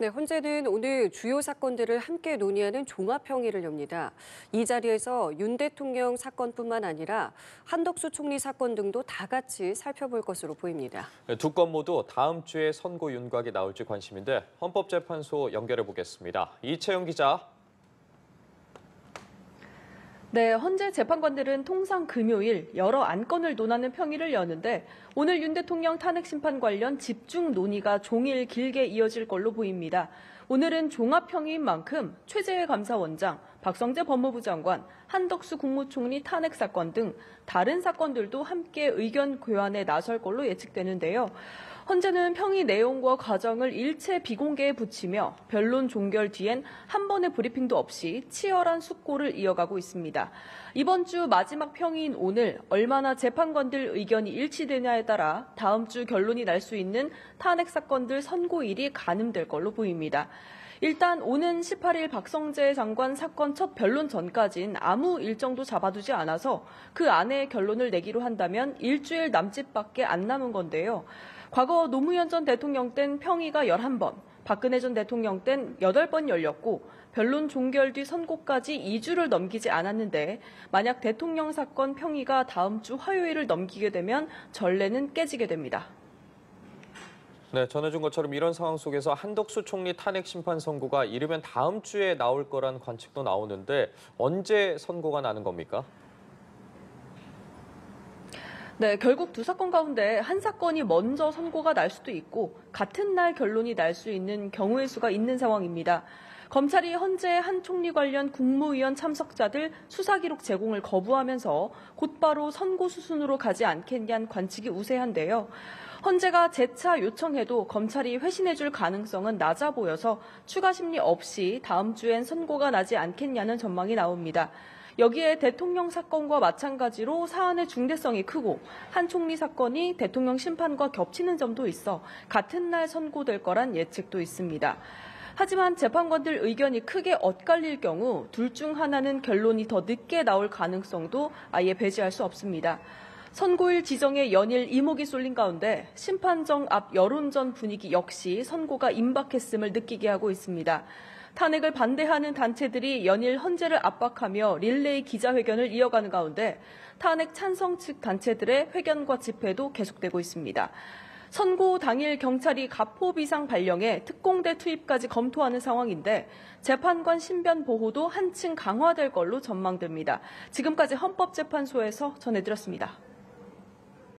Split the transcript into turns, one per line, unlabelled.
네, 헌재는 오늘 주요 사건들을 함께 논의하는 종합평의를 엽니다. 이 자리에서 윤 대통령 사건뿐만 아니라 한덕수 총리 사건 등도 다 같이 살펴볼 것으로 보입니다.
두 건 모두 다음 주에 선고 윤곽이 나올지 관심인데 헌법재판소 연결해 보겠습니다. 이채영 기자.
네, 헌재 재판관들은 통상 금요일 여러 안건을 논하는 평의를 여는데 오늘 윤 대통령 탄핵 심판 관련 집중 논의가 종일 길게 이어질 걸로 보입니다. 오늘은 종합평의인 만큼 최재해 감사원장, 박성재 법무부 장관, 한덕수 국무총리 탄핵 사건 등 다른 사건들도 함께 의견 교환에 나설 걸로 예측되는데요. 헌재는 평의 내용과 과정을 일체 비공개에 붙이며 변론 종결 뒤엔 한 번의 브리핑도 없이 치열한 숙고를 이어가고 있습니다. 이번 주 마지막 평의인 오늘 얼마나 재판관들 의견이 일치되냐에 따라 다음 주 결론이 날 수 있는 탄핵 사건들 선고일이 가늠될 걸로 보입니다. 일단 오는 18일 박성재 장관 사건 첫 변론 전까진 아무 일정도 잡아두지 않아서 그 안에 결론을 내기로 한다면 일주일 남짓밖에 안 남은 건데요. 과거 노무현 전 대통령 땐 평의가 11번, 박근혜 전 대통령 땐 8번 열렸고 변론 종결 뒤 선고까지 2주를 넘기지 않았는데 만약 대통령 사건 평의가 다음 주 화요일을 넘기게 되면 전례는 깨지게 됩니다.
네, 전해준 것처럼 이런 상황 속에서 한덕수 총리 탄핵 심판 선고가 이르면 다음 주에 나올 거란 관측도 나오는데 언제 선고가 나는 겁니까?
네, 결국 두 사건 가운데 한 사건이 먼저 선고가 날 수도 있고 같은 날 결론이 날 수 있는 경우의 수가 있는 상황입니다. 검찰이 헌재 한 총리 관련 국무위원 참석자들 수사기록 제공을 거부하면서 곧바로 선고 수순으로 가지 않겠냐는 관측이 우세한데요. 헌재가 재차 요청해도 검찰이 회신해줄 가능성은 낮아 보여서 추가 심리 없이 다음 주엔 선고가 나지 않겠냐는 전망이 나옵니다. 여기에 대통령 사건과 마찬가지로 사안의 중대성이 크고 한 총리 사건이 대통령 심판과 겹치는 점도 있어 같은 날 선고될 거란 예측도 있습니다. 하지만 재판관들 의견이 크게 엇갈릴 경우 둘 중 하나는 결론이 더 늦게 나올 가능성도 아예 배제할 수 없습니다. 선고일 지정에 연일 이목이 쏠린 가운데 심판정 앞 여론전 분위기 역시 선고가 임박했음을 느끼게 하고 있습니다. 탄핵을 반대하는 단체들이 연일 헌재를 압박하며 릴레이 기자회견을 이어가는 가운데 탄핵 찬성 측 단체들의 회견과 집회도 계속되고 있습니다. 선고 당일 경찰이 가포 비상 발령에 특공대 투입까지 검토하는 상황인데 재판관 신변 보호도 한층 강화될 걸로 전망됩니다. 지금까지 헌법재판소에서 전해드렸습니다.